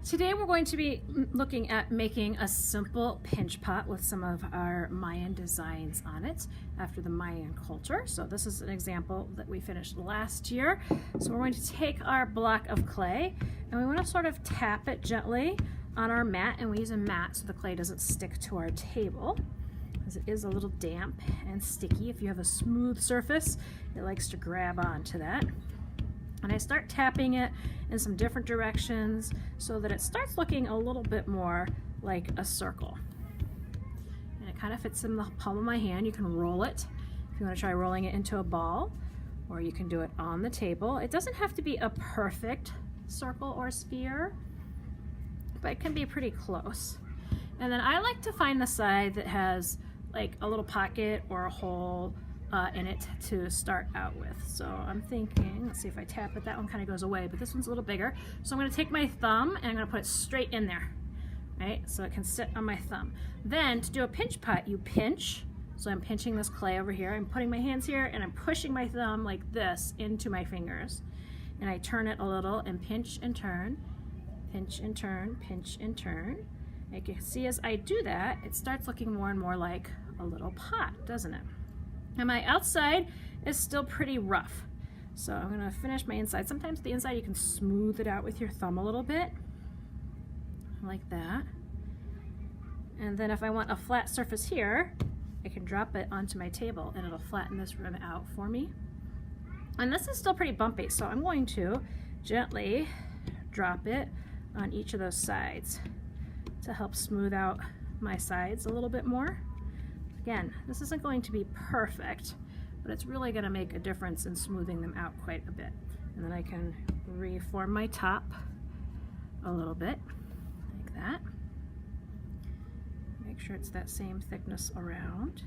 Today we're going to be looking at making a simple pinch pot with some of our Mayan designs on it after the Mayan culture. So this is an example that we finished last year. So we're going to take our block of clay and we want to sort of tap it gently on our mat, and we use a mat so the clay doesn't stick to our table, as it is a little damp and sticky. If you have a smooth surface, it likes to grab onto that. And I start tapping it in some different directions so that it starts looking a little bit more like a circle. And it kind of fits in the palm of my hand. You can roll it if you want to try rolling it into a ball, or you can do it on the table. It doesn't have to be a perfect circle or sphere, but it can be pretty close. And then I like to find the side that has like a little pocket or a hole in it to start out with. So I'm thinking, let's see if I tap it, that one kind of goes away, but this one's a little bigger. So I'm going to take my thumb and I'm going to put it straight in there, right? So it can sit on my thumb. Then to do a pinch pot, you pinch. So I'm pinching this clay over here. I'm putting my hands here and I'm pushing my thumb like this into my fingers. And I turn it a little and pinch and turn, pinch and turn, pinch and turn. And you can see as I do that, it starts looking more and more like a little pot, doesn't it? And my outside is still pretty rough. So I'm gonna finish my inside. Sometimes the inside you can smooth it out with your thumb a little bit, like that. And then if I want a flat surface here, I can drop it onto my table and it'll flatten this rim out for me. And this is still pretty bumpy, so I'm going to gently drop it on each of those sides to help smooth out my sides a little bit more. Again, this isn't going to be perfect, but it's really going to make a difference in smoothing them out quite a bit. And then I can reform my top a little bit, like that. Make sure it's that same thickness around.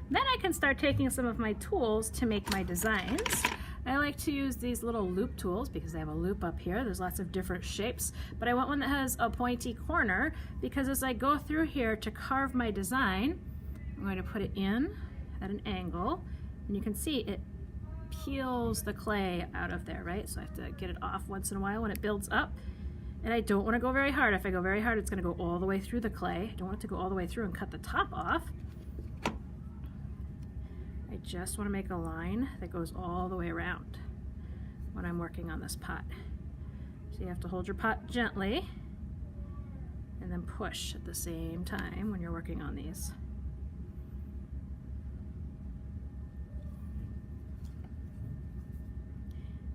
Then I can start taking some of my tools to make my designs. I like to use these little loop tools because they have a loop up here. There's lots of different shapes, but I want one that has a pointy corner because as I go through here to carve my design, I'm going to put it in at an angle, and you can see it peels the clay out of there, right? So I have to get it off once in a while when it builds up. And I don't want to go very hard. If I go very hard, it's going to go all the way through the clay. I don't want it to go all the way through and cut the top off. I just want to make a line that goes all the way around when I'm working on this pot. So you have to hold your pot gently and then push at the same time when you're working on these.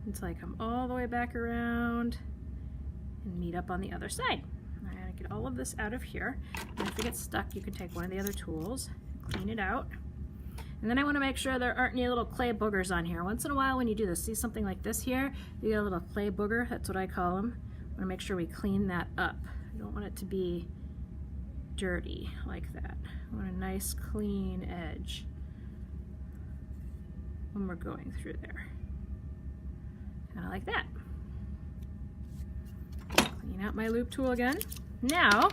Until I come all the way back around and meet up on the other side. I gotta get all of this out of here. And if it gets stuck, you can take one of the other tools, clean it out. And then I want to make sure there aren't any little clay boogers on here. Once in a while when you do this, see something like this here, you get a little clay booger, that's what I call them. I want to make sure we clean that up. I don't want it to be dirty like that. I want a nice clean edge when we're going through there. Kind of like that. Clean out my loop tool again. Now,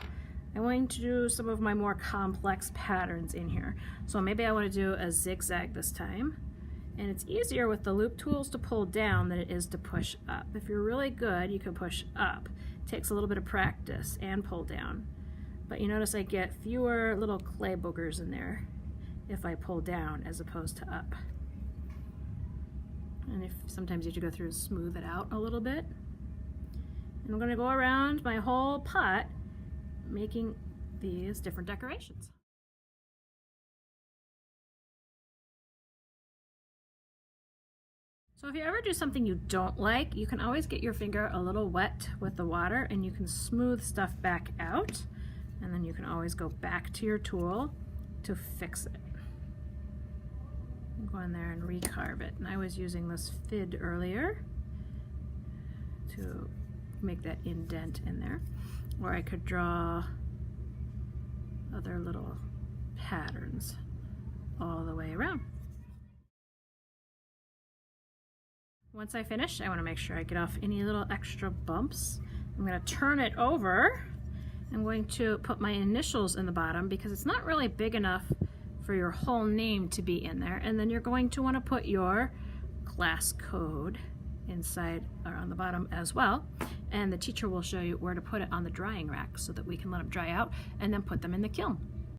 I'm going to do some of my more complex patterns in here. So maybe I want to do a zigzag this time. And it's easier with the loop tools to pull down than it is to push up. If you're really good, you can push up. It takes a little bit of practice and pull down. But you notice I get fewer little clay boogers in there if I pull down as opposed to up. And if sometimes you have to go through and smooth it out a little bit. And I'm going to go around my whole pot making these different decorations. So if you ever do something you don't like, you can always get your finger a little wet with the water and you can smooth stuff back out, and then you can always go back to your tool to fix it. Go in there and recarve it. And I was using this fid earlier to make that indent in there. Or I could draw other little patterns all the way around. Once I finish, I want to make sure I get off any little extra bumps. I'm going to turn it over. I'm going to put my initials in the bottom because it's not really big enough for your whole name to be in there. And then you're going to want to put your class code inside or on the bottom as well. And the teacher will show you where to put it on the drying rack so that we can let them dry out and then put them in the kiln.